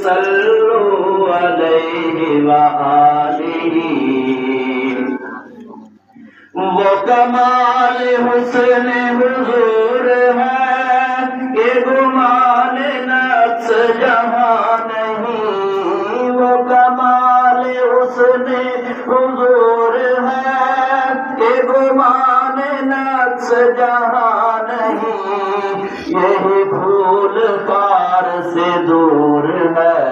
صلو علیہ وآلہ۔ وہ کمال حسن حضور ہے کہ گمان نفس جہاں نہیں، وہ کمال حسن حضور ہے کہ گمان نفس جہاں نہیں، یہی بھول پار سے دور ہے،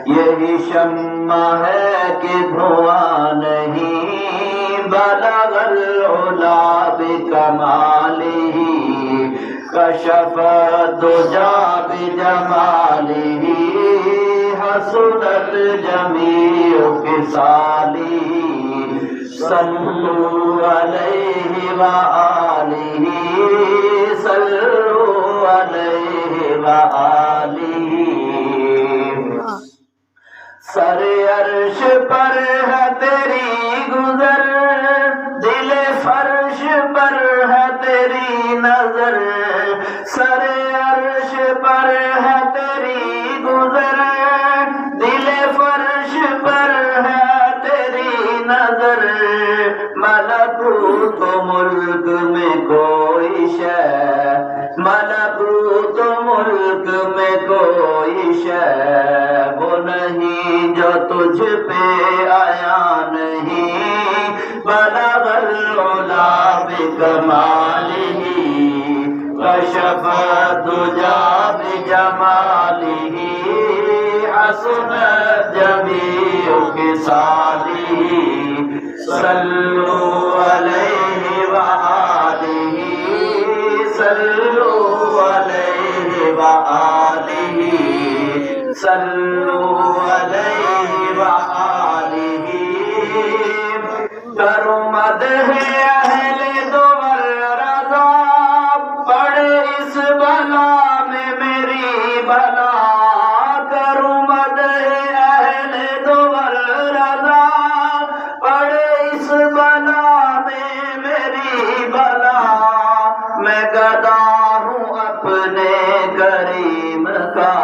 یہی شمع ہے کہ دھواں نہیں، بلغ العلا بکمالہ، کشف الدجا بجمالہ، حسنت جمیع خصالہ، صلو علیہ وآلہ، صلو علیہ وآلہ۔ سر عرش پر ہے تیری گزر، دل فرش پر ہے تیری نظر، سر عرش پر ہے تیری گزر، دل فرش پر ہے تیری نظر، ملکوت ملک میں کوئی شے، ملکوت ملک میں کوئی شے وہ نہیں جو تجھ پہ آیا نہیں، بلغ العلا بکمالہ، کشف الدجا بجمالہ، حسنت جمیع خصالہ، صلو علیہ وآلہ، صلو علیہ وآلہ، صلو علیہ وآلہ۔ کرو مدح اہل دور رضا، پڑے اس بلا میں میری بلا، کرو مدح اہل دور رضا، پڑے اس بلا میں میری بلا، میں گدا ہوں اپنے کریم کا،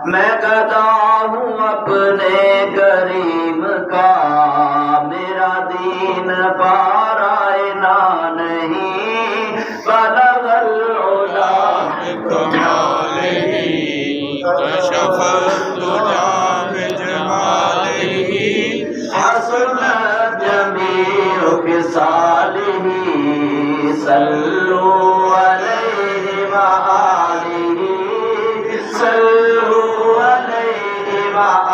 میں گدا ہوں اپنے کریم کا، میرا دین پارائے نہ نہیں، بلغ العلا بکمالہ، کشف الدجا بجمالہ، حسنت جمیع خصالہ، صلو علیہ وآلہ، صلو علیہ وآلہ۔